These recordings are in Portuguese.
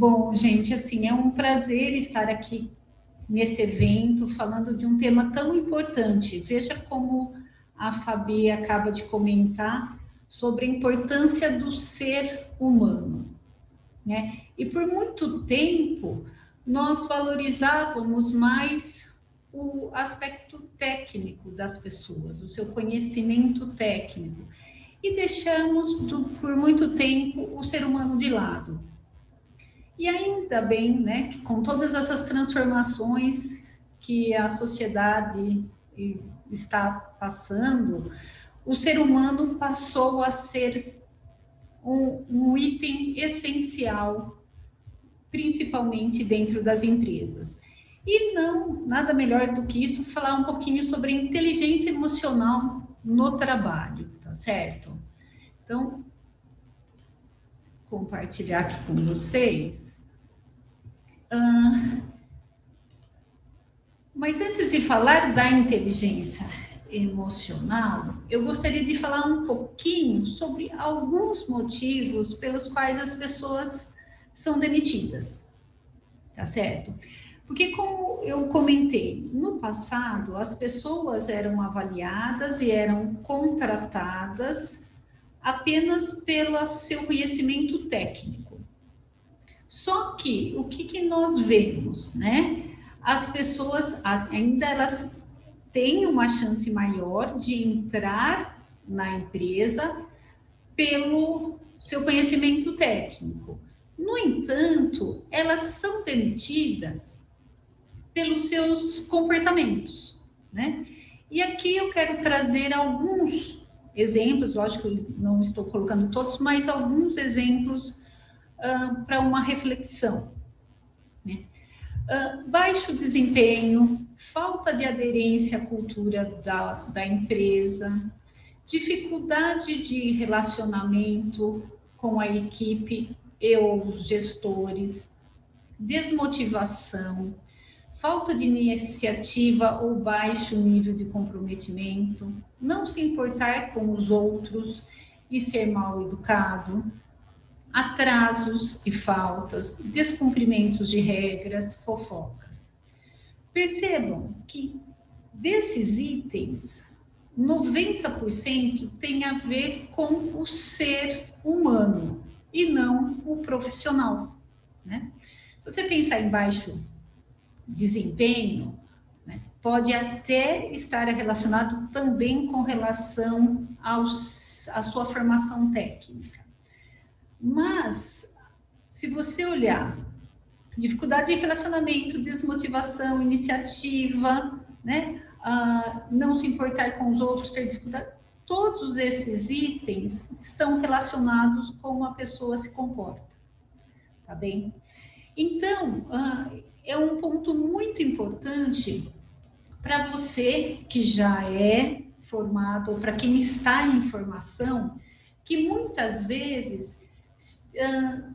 Bom, gente, assim, é um prazer estar aqui nesse evento falando de um tema tão importante. Veja como a Fabi acaba de comentar sobre a importância do ser humano, né? E por muito tempo nós valorizávamos mais o aspecto técnico das pessoas, o seu conhecimento técnico, e deixamos por muito tempo o ser humano de lado. E ainda bem, né, que com todas essas transformações que a sociedade está passando, o ser humano passou a ser um item essencial, principalmente dentro das empresas. E não, nada melhor do que isso, falar um pouquinho sobre a inteligência emocional no trabalho, tá certo? Então, compartilhar aqui com vocês. Mas antes de falar da inteligência emocional, eu gostaria de falar um pouquinho sobre alguns motivos pelos quais as pessoas são demitidas, tá certo? Porque, como eu comentei, no passado as pessoas eram avaliadas e eram contratadas apenas pelo seu conhecimento técnico. Só que o que nós vemos, né? As pessoas ainda elas têm uma chance maior de entrar na empresa pelo seu conhecimento técnico. No entanto, elas são demitidas pelos seus comportamentos, né? E aqui eu quero trazer alguns exemplos, lógico que não estou colocando todos, mas alguns exemplos para uma reflexão, né? Baixo desempenho, falta de aderência à cultura da empresa, dificuldade de relacionamento com a equipe e os gestores, desmotivação, falta de iniciativa ou baixo nível de comprometimento, não se importar com os outros e ser mal educado, atrasos e faltas, descumprimentos de regras, fofocas. Percebam que desses itens, 90% tem a ver com o ser humano e não o profissional, né? Você pensar em baixo desempenho, né, pode até estar relacionado também com relação à sua formação técnica. Mas, se você olhar dificuldade de relacionamento, desmotivação, iniciativa, né, não se importar com os outros, ter dificuldade, todos esses itens estão relacionados com como a pessoa se comporta, tá bem? Então, é um ponto muito importante para você que já é formado, ou para quem está em formação, que muitas vezes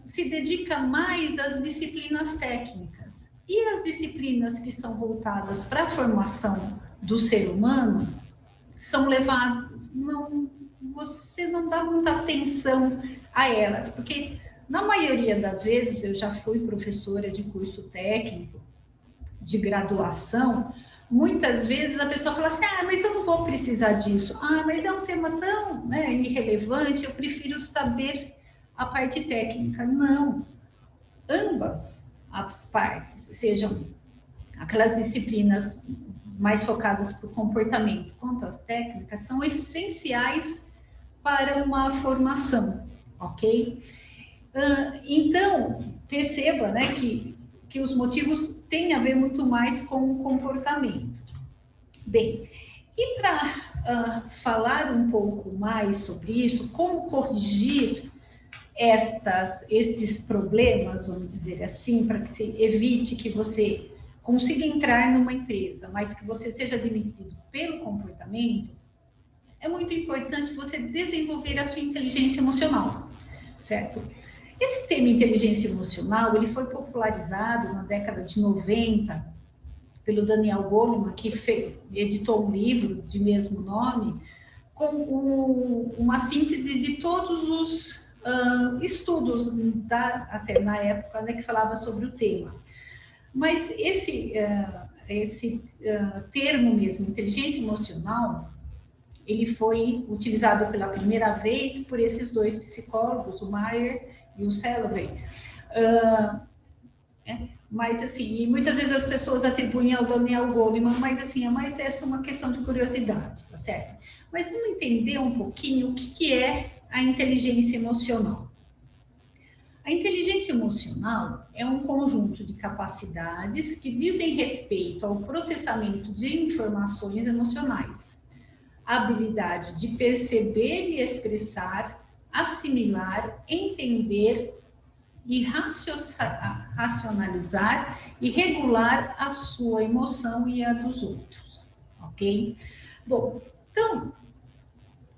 se dedica mais às disciplinas técnicas. E as disciplinas que são voltadas para a formação do ser humano são levadas, você não dá muita atenção a elas, porque na maioria das vezes eu já fui professora de curso técnico, de graduação, muitas vezes a pessoa fala assim, mas eu não vou precisar disso, mas é um tema tão, né, irrelevante, eu prefiro saber a parte técnica. Não, ambas as partes, sejam aquelas disciplinas mais focadas para o comportamento quanto as técnicas, são essenciais para uma formação, ok? Então, perceba, né, que os motivos têm a ver muito mais com o comportamento. Bem, e para falar um pouco mais sobre isso, como corrigir estes problemas, vamos dizer assim, para que se evite que você consiga entrar numa empresa, mas que você seja demitido pelo comportamento, é muito importante você desenvolver a sua inteligência emocional, certo? Esse tema inteligência emocional, ele foi popularizado na década de 90 pelo Daniel Goleman, que editou um livro de mesmo nome, com uma síntese de todos estudos até na época, né, que falava sobre o tema. Mas esse termo mesmo, inteligência emocional, ele foi utilizado pela primeira vez por esses dois psicólogos, o Mayer e o Salovey. Mas, assim, e muitas vezes as pessoas atribuem ao Daniel Goleman, mas, assim, mais essa é uma questão de curiosidade, tá certo? Mas vamos entender um pouquinho o que é a inteligência emocional. A inteligência emocional é um conjunto de capacidades que dizem respeito ao processamento de informações emocionais, a habilidade de perceber e expressar, assimilar, entender e racionalizar e regular a sua emoção e a dos outros, ok? Bom, então,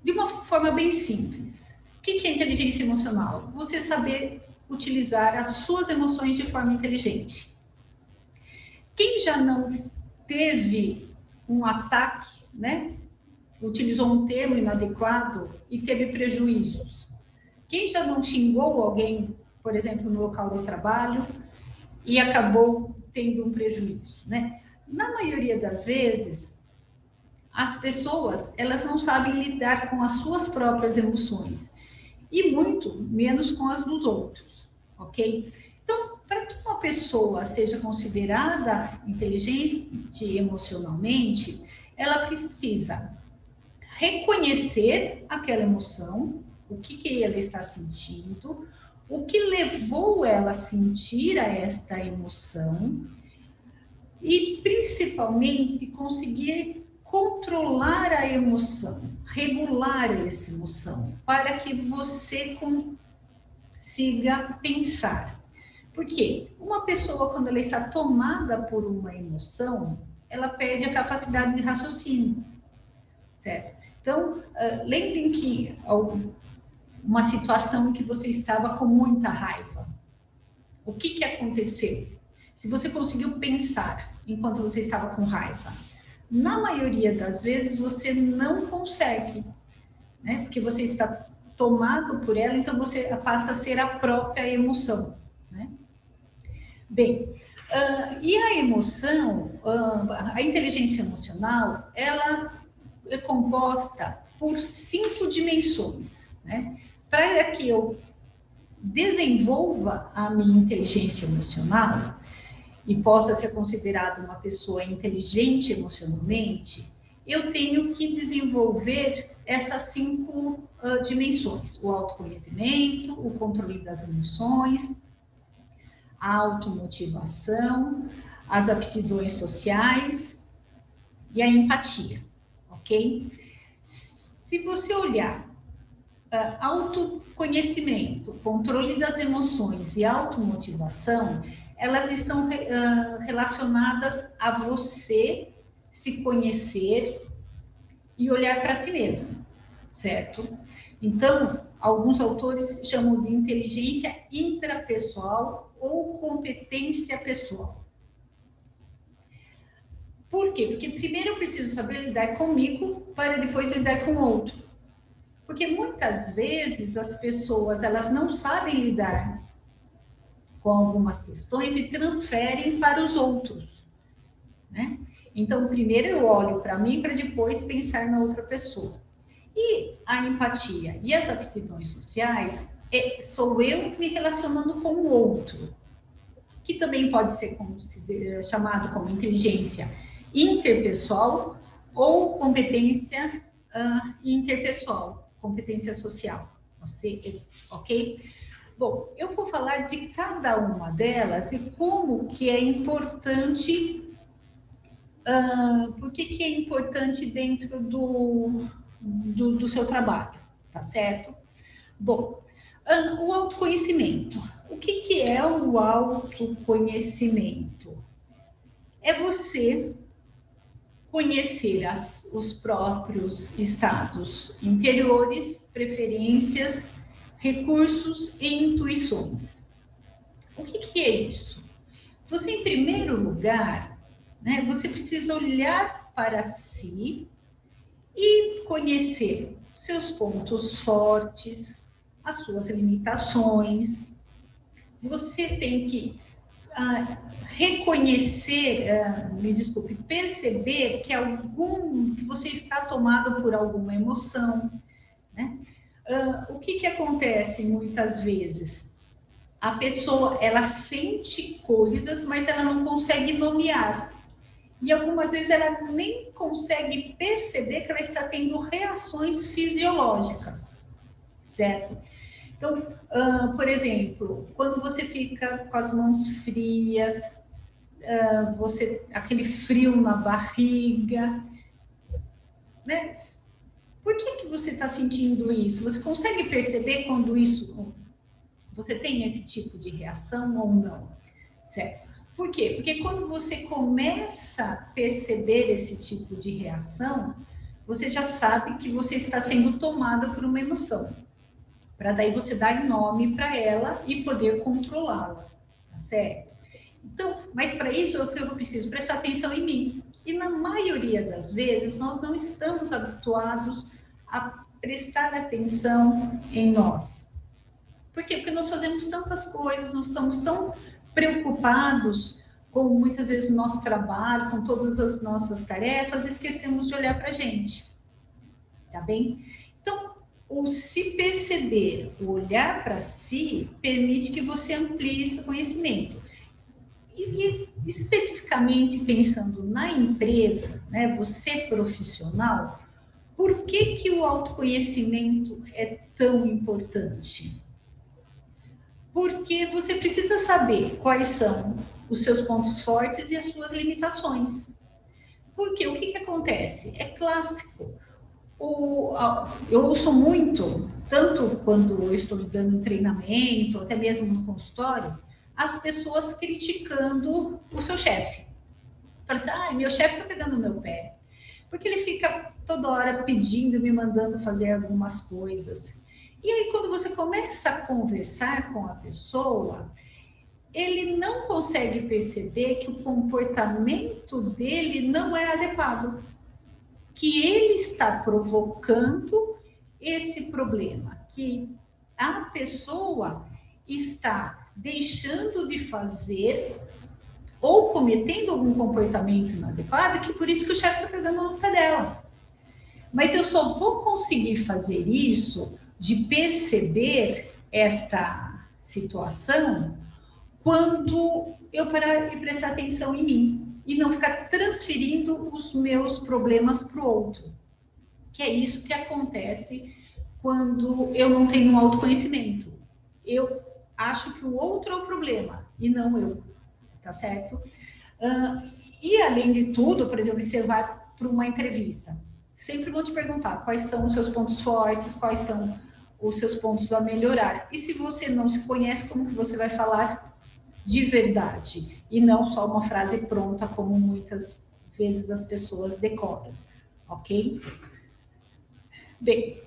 de uma forma bem simples, o que é inteligência emocional? Você saber utilizar as suas emoções de forma inteligente. Quem já não teve um ataque, né? Utilizou um termo inadequado e teve prejuízos? Quem já não xingou alguém, por exemplo, no local de trabalho e acabou tendo um prejuízo, né? Na maioria das vezes, as pessoas, elas não sabem lidar com as suas próprias emoções e muito menos com as dos outros, ok? Então, para que uma pessoa seja considerada inteligente emocionalmente, ela precisa reconhecer aquela emoção, o que ela está sentindo, o que levou ela a sentir esta emoção e, principalmente, conseguir controlar a emoção, regular essa emoção, para que você consiga pensar. Porque uma pessoa, quando ela está tomada por uma emoção, ela perde a capacidade de raciocínio, certo? Então, lembrem que uma situação em que você estava com muita raiva, o que aconteceu? Se você conseguiu pensar enquanto você estava com raiva, na maioria das vezes você não consegue, né? Porque você está tomado por ela, então você passa a ser a própria emoção, né? Bem, e a emoção, a inteligência emocional, ela é composta por 5 dimensões, né? Para que eu desenvolva a minha inteligência emocional e possa ser considerada uma pessoa inteligente emocionalmente, eu tenho que desenvolver essas 5 dimensões: o autoconhecimento, o controle das emoções, a automotivação, as aptidões sociais e a empatia, ok? Se você olhar autoconhecimento, controle das emoções e automotivação, elas estão relacionadas a você se conhecer e olhar para si mesmo, certo? Então, alguns autores chamam de inteligência intrapessoal ou competência pessoal. Por quê? Porque primeiro eu preciso saber lidar comigo para depois lidar com o outro. Porque muitas vezes as pessoas, elas não sabem lidar com algumas questões e transferem para os outros, né? Então, primeiro eu olho para mim para depois pensar na outra pessoa. E a empatia e as aptidões sociais sou eu me relacionando com o outro, que também pode ser chamado como inteligência interpessoal ou competência interpessoal, competência social, ok? Bom, eu vou falar de cada uma delas e como que é importante, por que é importante dentro do seu trabalho, tá certo? Bom, o autoconhecimento. O que é o autoconhecimento? É você conhecer os próprios estados interiores, preferências, recursos e intuições. O que é isso? Você, em primeiro lugar, né, você precisa olhar para si e conhecer seus pontos fortes, as suas limitações. Você tem que reconhecer, perceber que você está tomado por alguma emoção, né? O que acontece muitas vezes? A pessoa, ela sente coisas, mas ela não consegue nomear. E algumas vezes ela nem consegue perceber que ela está tendo reações fisiológicas, certo? Então, por exemplo, quando você fica com as mãos frias, aquele frio na barriga, né? Por que você está sentindo isso? Você consegue perceber quando você tem esse tipo de reação ou não, certo? Por quê? Porque quando você começa a perceber esse tipo de reação, você já sabe que você está sendo tomada por uma emoção. Para daí você dar nome para ela e poder controlá-la, tá certo? Então, mas para isso eu preciso prestar atenção em mim. E na maioria das vezes nós não estamos habituados a prestar atenção em nós. Por quê? Porque nós fazemos tantas coisas, nós estamos tão preocupados com muitas vezes o nosso trabalho, com todas as nossas tarefas, esquecemos de olhar para a gente. Tá bem? Então, o se perceber, o olhar para si, permite que você amplie seu conhecimento. E especificamente pensando na empresa, né, você profissional, por que o autoconhecimento é tão importante? Porque você precisa saber quais são os seus pontos fortes e as suas limitações. Porque o que acontece? É clássico. Eu ouço muito, tanto quando eu estou dando um treinamento, até mesmo no consultório, as pessoas criticando o seu chefe. Fala assim, meu chefe está pegando no meu pé. Porque ele fica toda hora pedindo, me mandando fazer algumas coisas. E aí, quando você começa a conversar com a pessoa, ele não consegue perceber que o comportamento dele não é adequado, que ele está provocando esse problema, que a pessoa está deixando de fazer ou cometendo algum comportamento inadequado, que por isso que o chefe está pegando no pé dela. Mas eu só vou conseguir fazer isso, de perceber esta situação, quando eu parar e prestar atenção em mim e não ficar transferindo os meus problemas para o outro. Que é isso que acontece quando eu não tenho um autoconhecimento. Eu acho que o outro é o problema e não eu, tá certo? E além de tudo, por exemplo, você vai para uma entrevista, sempre vão te perguntar quais são os seus pontos fortes, quais são os seus pontos a melhorar. E se você não se conhece, como que você vai falar de verdade? E não só uma frase pronta, como muitas vezes as pessoas decoram, ok? Bem,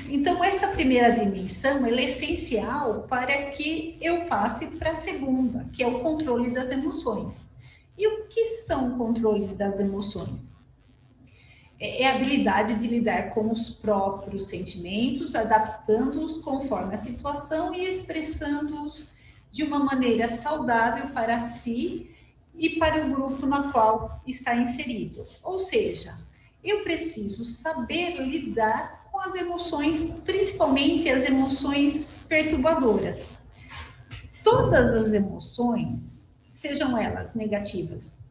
então essa primeira dimensão ela é essencial para que eu passe para a segunda, que é o controle das emoções. E o que são controles das emoções? É a habilidade de lidar com os próprios sentimentos, adaptando-os conforme a situação e expressando-os de uma maneira saudável para si e para o grupo na qual está inserido. Ou seja, eu preciso saber lidar com as emoções, principalmente as emoções perturbadoras. Todas as emoções, sejam elas negativas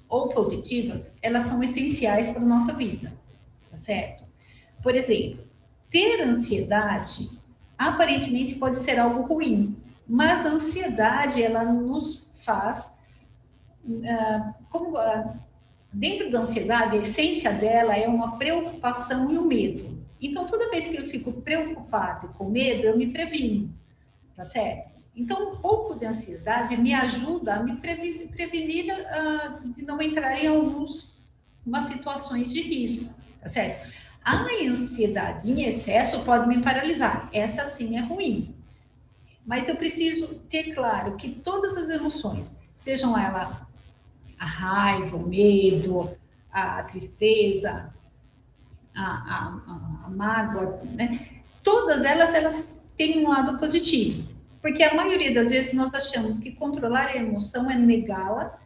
ou positivas, elas são essenciais para a nossa vida, tá certo? Por exemplo, ter ansiedade aparentemente pode ser algo ruim, mas a ansiedade, ela nos faz, dentro da ansiedade, a essência dela é uma preocupação e um medo. Então, toda vez que eu fico preocupado e com medo, eu me previno, tá certo? Então, um pouco de ansiedade me ajuda a me prevenir de não entrar em algumas situações de risco, tá certo? A ansiedade em excesso pode me paralisar, essa sim é ruim. Mas eu preciso ter claro que todas as emoções, sejam elas a raiva, o medo, a tristeza, a mágoa, né? todas elas têm um lado positivo, porque a maioria das vezes nós achamos que controlar a emoção é negá-la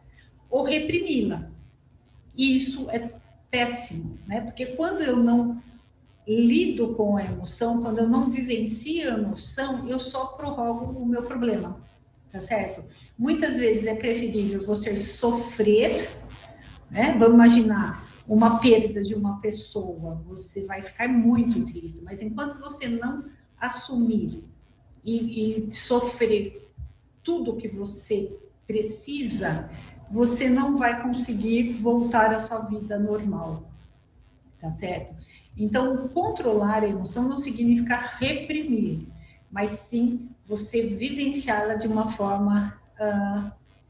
ou reprimi-la. E isso é péssimo, né? Porque quando eu não lido com a emoção, quando eu não vivencio a emoção, eu só prorrogo o meu problema, tá certo? Muitas vezes é preferível você sofrer, né? Vamos imaginar uma perda de uma pessoa, você vai ficar muito triste, mas enquanto você não assumir e sofrer tudo que você precisa, você não vai conseguir voltar à sua vida normal, tá certo? Então, controlar a emoção não significa reprimir, mas sim você vivenciá-la de uma forma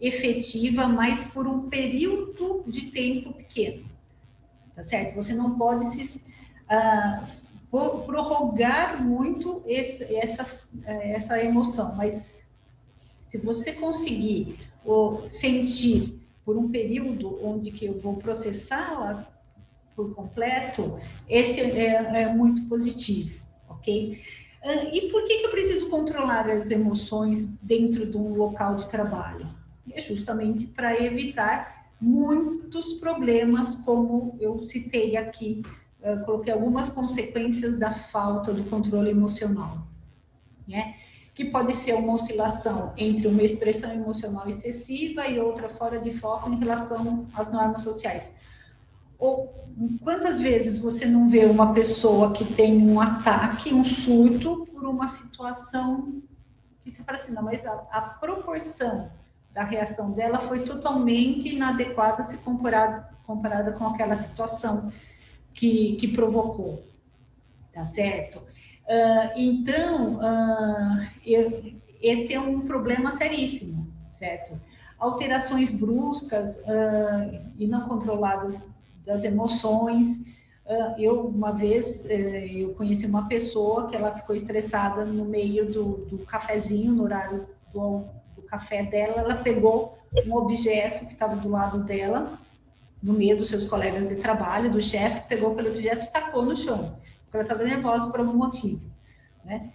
efetiva, mas por um período de tempo pequeno, tá certo? Você não pode se prorrogar muito essa emoção, mas se você conseguir sentir por um período onde que eu vou processá-la por completo, esse é muito positivo, ok? E por que eu preciso controlar as emoções dentro de um local de trabalho? É justamente para evitar muitos problemas, como eu citei aqui, coloquei algumas consequências da falta do controle emocional, né? Que pode ser uma oscilação entre uma expressão emocional excessiva e outra fora de foco em relação às normas sociais. Ou quantas vezes você não vê uma pessoa que tem um ataque, um surto por uma situação que você fala assim, não, mas a proporção da reação dela foi totalmente inadequada se comparada com aquela situação que provocou, tá certo? Então, esse é um problema seríssimo, certo? Alterações bruscas e não controladas das emoções. Eu, uma vez, eu conheci uma pessoa que ela ficou estressada no meio do cafezinho, no horário do café dela, ela pegou um objeto que estava do lado dela, no meio dos seus colegas de trabalho, do chefe, pegou aquele objeto e tacou no chão, porque ela estava nervosa por algum motivo, né?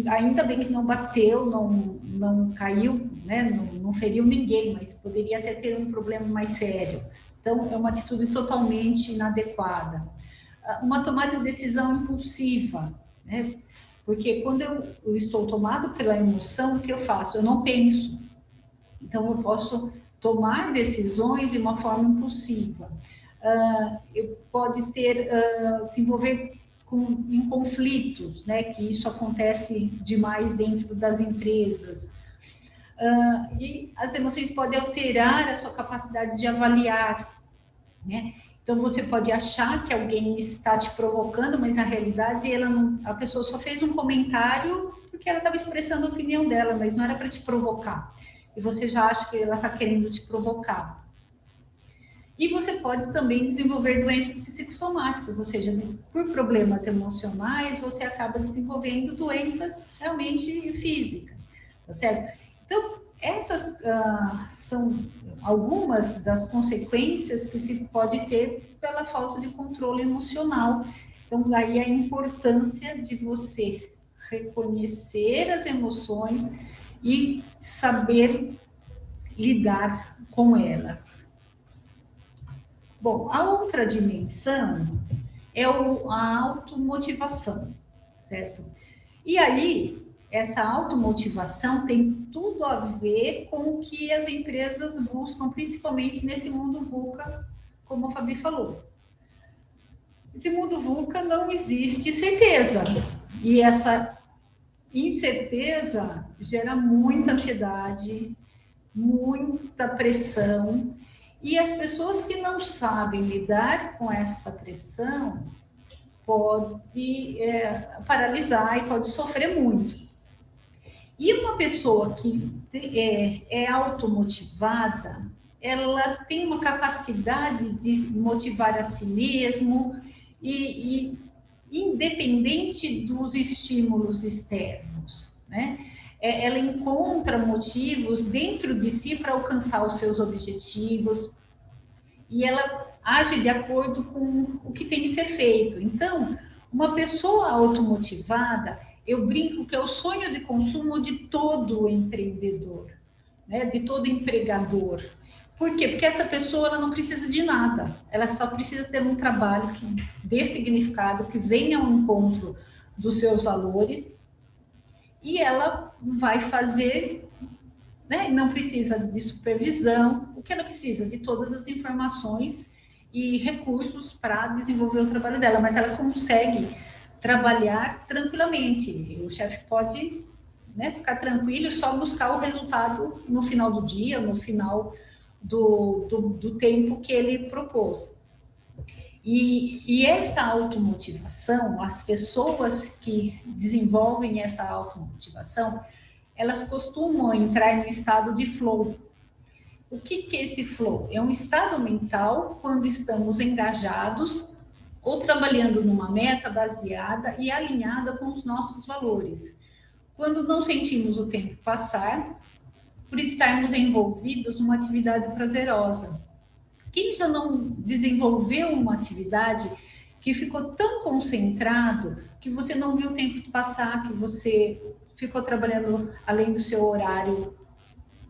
Ainda bem que não bateu, não caiu, né? Não feriu ninguém, mas poderia até ter um problema mais sério. Então, é uma atitude totalmente inadequada. Uma tomada de decisão impulsiva, né? Porque quando eu estou tomado pela emoção, o que eu faço? Eu não penso. Então, eu posso tomar decisões de uma forma impulsiva. Pode ter, se envolver em conflitos, né? Que isso acontece demais dentro das empresas. E as emoções podem alterar a sua capacidade de avaliar, né? Então, você pode achar que alguém está te provocando, mas na realidade a pessoa só fez um comentário porque ela estava expressando a opinião dela, mas não era para te provocar. E você já acha que ela está querendo te provocar. E você pode também desenvolver doenças psicossomáticas, ou seja, por problemas emocionais, você acaba desenvolvendo doenças realmente físicas, tá certo? Então, essas são algumas das consequências que se pode ter pela falta de controle emocional. Então, daí a importância de você reconhecer as emoções e saber lidar com elas. Bom, a outra dimensão é a automotivação, certo? E aí, essa automotivação tem tudo a ver com o que as empresas buscam, principalmente nesse mundo VUCA, como a Fabi falou. Esse mundo VUCA não existe certeza, e essa incerteza gera muita ansiedade, muita pressão, e as pessoas que não sabem lidar com essa pressão pode paralisar e pode sofrer muito. E uma pessoa que é automotivada, ela tem uma capacidade de motivar a si mesmo e independente dos estímulos externos, né? Ela encontra motivos dentro de si para alcançar os seus objetivos e ela age de acordo com o que tem que ser feito. Então, Uma pessoa automotivada, eu brinco que é o sonho de consumo de todo empreendedor, né? De todo empregador. Por quê? Porque essa pessoa ela não precisa de nada, ela só precisa ter um trabalho que dê significado, que venha ao encontro dos seus valores, e ela vai fazer, né? Não precisa de supervisão, o que ela precisa? De todas as informações e recursos para desenvolver o trabalho dela, mas ela consegue trabalhar tranquilamente. O chefe pode, né, ficar tranquilo e só buscar o resultado no final do dia, no final do tempo que ele propôs. E essa automotivação, as pessoas que desenvolvem essa automotivação, elas costumam entrar no estado de flow. O que é esse flow? É um estado mental quando estamos engajados ou trabalhando numa meta baseada e alinhada com os nossos valores. Quando não sentimos o tempo passar, por estarmos envolvidos numa atividade prazerosa. Quem já não desenvolveu uma atividade que ficou tão concentrado que você não viu o tempo passar, que você ficou trabalhando além do seu horário,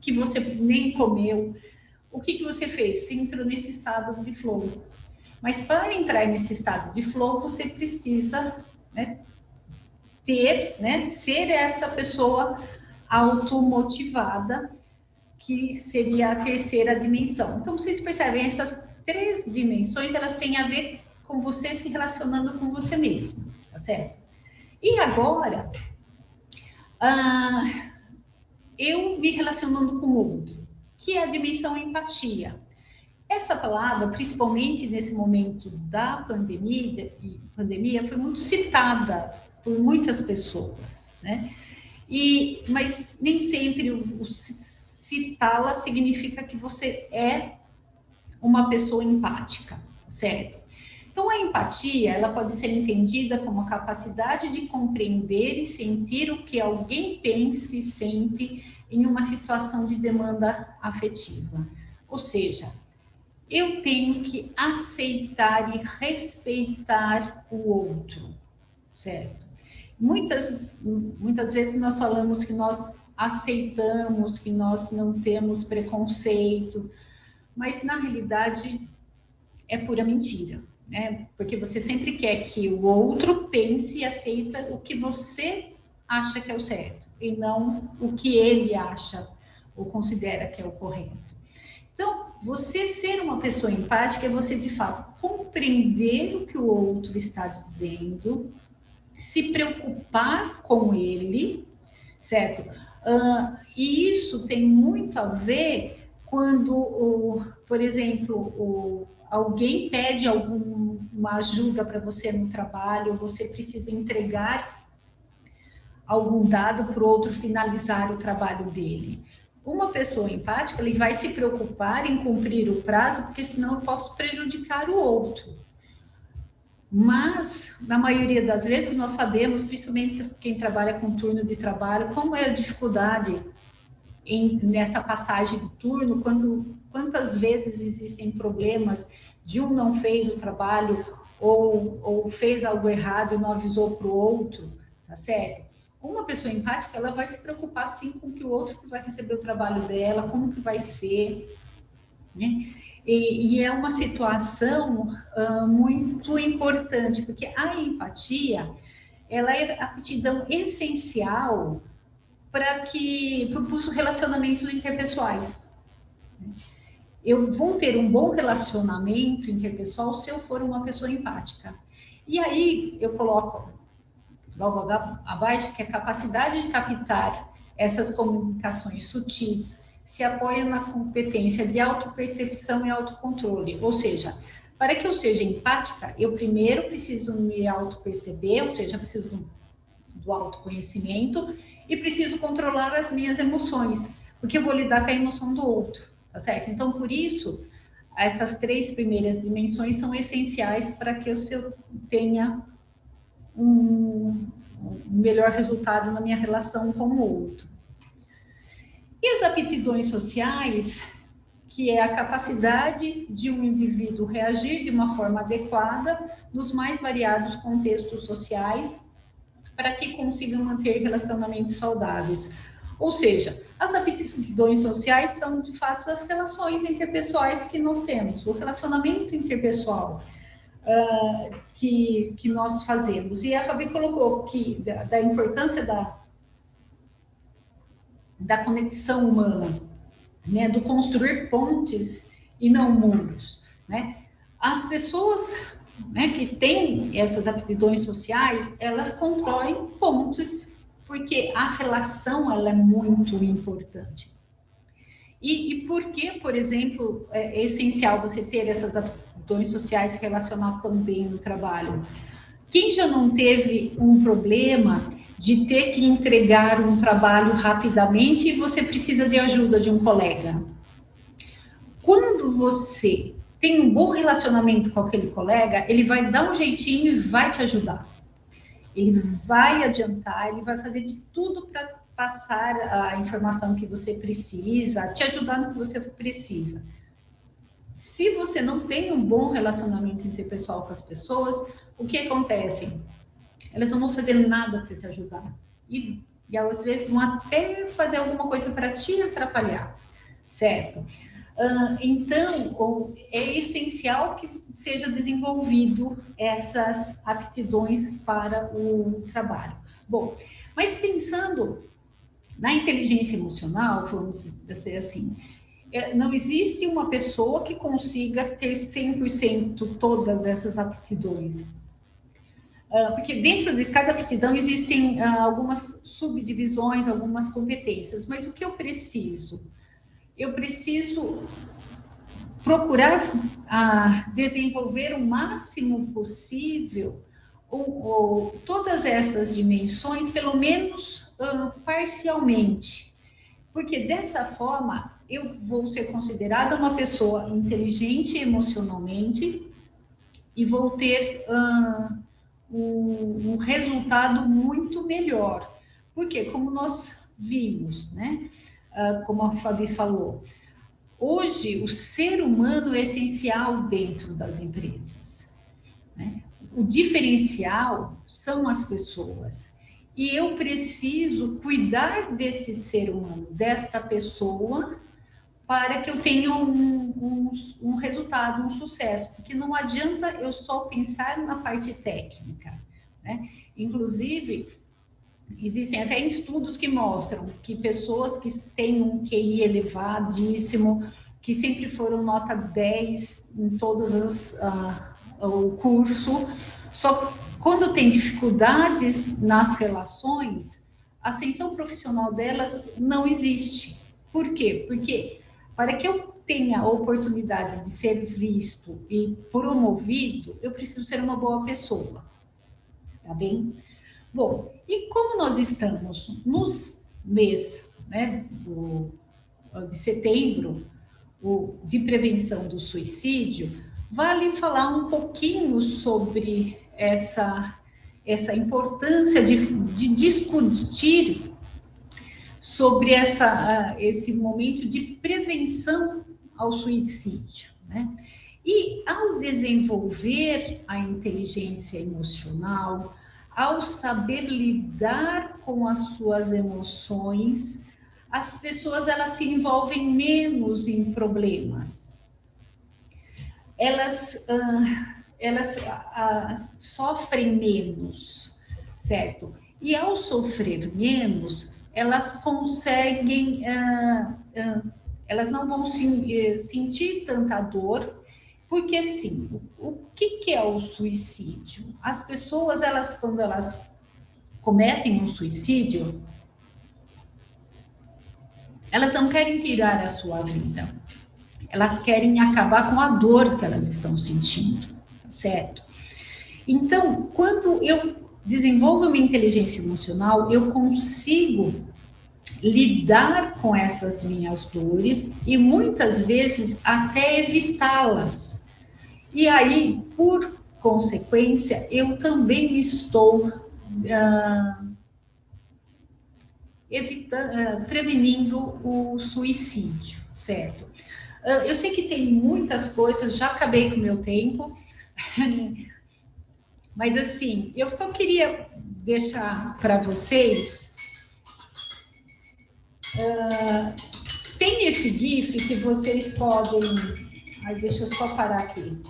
que você nem comeu? O que você fez? Você entrou nesse estado de flow. Mas para entrar nesse estado de flow, você precisa, né, ter, né, ser essa pessoa automotivada, que seria a terceira dimensão. Então, vocês percebem, essas três dimensões, elas têm a ver com você se relacionando com você mesmo, tá certo? E agora, eu me relacionando com o outro, que é a dimensão empatia. Essa palavra, principalmente nesse momento da pandemia, foi muito citada por muitas pessoas, né? Mas nem sempre o citá-la significa que você é uma pessoa empática, certo? Então, a empatia, ela pode ser entendida como a capacidade de compreender e sentir o que alguém pensa e sente em uma situação de demanda afetiva. Ou seja, eu tenho que aceitar e respeitar o outro, certo? Muitas vezes nós falamos que nós aceitamos, que nós não temos preconceito, mas na realidade é pura mentira, né? Porque você sempre quer que o outro pense e aceita o que você acha que é o certo, e não o que ele acha ou considera que é o correto. Então, você ser uma pessoa empática é você, de fato, compreender o que o outro está dizendo, se preocupar com ele, certo? E isso tem muito a ver quando, por exemplo, alguém pede alguma ajuda para você no trabalho, você precisa entregar algum dado para o outro finalizar o trabalho dele. Uma pessoa empática, ele vai se preocupar em cumprir o prazo, porque senão eu posso prejudicar o outro. Mas, na maioria das vezes, nós sabemos, principalmente quem trabalha com turno de trabalho, como é a dificuldade nessa passagem de turno, quantas vezes existem problemas de um não fez o trabalho ou fez algo errado e não avisou para o outro, tá certo? Uma pessoa empática, ela vai se preocupar sim com que o outro que vai receber o trabalho dela, como que vai ser, né? E é uma situação muito importante, porque a empatia, ela é a aptidão essencial para os relacionamentos interpessoais. Eu vou ter um bom relacionamento interpessoal se eu for uma pessoa empática. E aí eu coloco logo abaixo que a capacidade de captar essas comunicações sutis se apoia na competência de autopercepção e autocontrole. Ou seja, para que eu seja empática, eu primeiro preciso me autoperceber, ou seja, preciso do autoconhecimento e preciso controlar as minhas emoções, porque eu vou lidar com a emoção do outro, tá certo? Então, por isso, essas três primeiras dimensões são essenciais para que eu tenha um melhor resultado na minha relação com o outro. E as aptidões sociais, que é a capacidade de um indivíduo reagir de uma forma adequada nos mais variados contextos sociais para que consiga manter relacionamentos saudáveis. Ou seja, as aptidões sociais são, de fato, as relações interpessoais que nós temos, o relacionamento interpessoal que nós fazemos. E a Fabi colocou que da importância da conexão humana, né, do construir pontes e não muros, né? As pessoas, né, que têm essas aptidões sociais, elas constroem pontes, porque a relação ela é muito importante. E por que, por exemplo, é essencial você ter essas aptidões sociais e relacionar também no trabalho? Quem já não teve um problema de ter que entregar um trabalho rapidamente e você precisa de ajuda de um colega? Quando você tem um bom relacionamento com aquele colega, ele vai dar um jeitinho e vai te ajudar. Ele vai adiantar, ele vai fazer de tudo para passar a informação que você precisa, te ajudar no que você precisa. Se você não tem um bom relacionamento interpessoal com as pessoas, o que acontece? Elas não vão fazer nada para te ajudar. E às vezes vão até fazer alguma coisa para te atrapalhar, certo? Então, é essencial que seja desenvolvido essas aptidões para o trabalho. Bom, mas pensando na inteligência emocional, vamos dizer assim, não existe uma pessoa que consiga ter 100% todas essas aptidões. Porque dentro de cada aptidão existem algumas subdivisões, algumas competências. Mas o que eu preciso? Eu preciso procurar desenvolver o máximo possível todas essas dimensões, pelo menos parcialmente. Porque dessa forma eu vou ser considerada uma pessoa inteligente emocionalmente e vou ter um resultado muito melhor. Porque, como nós vimos, né? Como a Fabi falou, hoje o ser humano é essencial dentro das empresas, né? O diferencial são as pessoas. E eu preciso cuidar desse ser humano, desta pessoa, para que eu tenha um resultado, um sucesso. Porque não adianta eu só pensar na parte técnica, né? Inclusive, existem até estudos que mostram que pessoas que têm um QI elevadíssimo, que sempre foram nota 10 em todas o curso, só quando tem dificuldades nas relações, a ascensão profissional delas não existe. Por quê? Porque para que eu tenha a oportunidade de ser visto e promovido, eu preciso ser uma boa pessoa, tá bem? Bom, e como nós estamos nos mês, né, de setembro, de prevenção do suicídio, vale falar um pouquinho sobre essa importância de discutir sobre esse momento de prevenção ao suicídio, né? E ao desenvolver a inteligência emocional, ao saber lidar com as suas emoções, as pessoas elas se envolvem menos em problemas. Elas sofrem menos, certo? E ao sofrer menos, elas conseguem, elas não vão sentir tanta dor, porque assim, o que é o suicídio? As pessoas, quando elas cometem um suicídio, elas não querem tirar a sua vida, elas querem acabar com a dor que elas estão sentindo, certo? Então, quando eu desenvolvo a minha inteligência emocional, eu consigo lidar com essas minhas dores e muitas vezes até evitá-las. E aí, por consequência, eu também estou prevenindo o suicídio, certo? Eu sei que tem muitas coisas, já acabei com o meu tempo, mas assim, eu só queria deixar para vocês, tem esse GIF que vocês podem, deixa eu só parar aqui.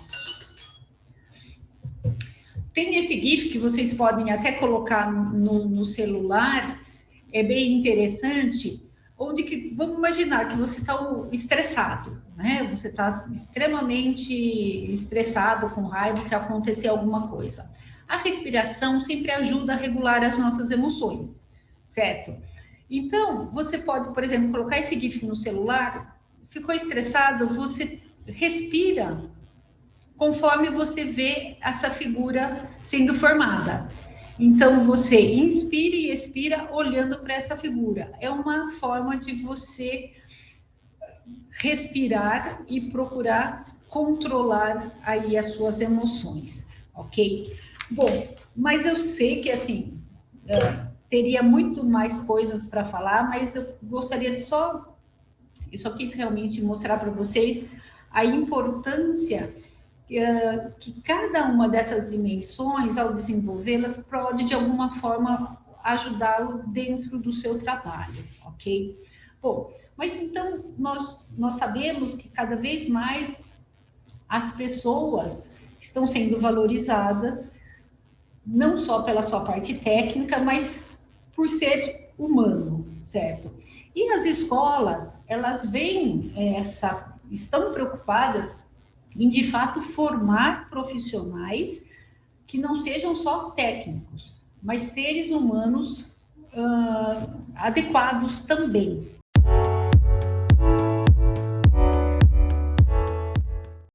Tem esse GIF que vocês podem até colocar no celular, é bem interessante, onde que, vamos imaginar que você está estressado, né? Você está extremamente estressado, com raiva, que aconteceu alguma coisa. A respiração sempre ajuda a regular as nossas emoções, certo? Então, você pode, por exemplo, colocar esse GIF no celular, ficou estressado, você respira conforme você vê essa figura sendo formada. Então, você inspira e expira olhando para essa figura. É uma forma de você respirar e procurar controlar aí as suas emoções, ok? Bom, mas eu sei que, assim, teria muito mais coisas para falar, mas eu gostaria de eu só quis realmente mostrar para vocês a importância que cada uma dessas dimensões, ao desenvolvê-las, pode, de alguma forma, ajudá-lo dentro do seu trabalho, ok? Bom, mas então, nós sabemos que cada vez mais as pessoas estão sendo valorizadas, não só pela sua parte técnica, mas por ser humano, certo? E as escolas, elas veem estão preocupadas em, de fato, formar profissionais que não sejam só técnicos, mas seres humanos adequados também,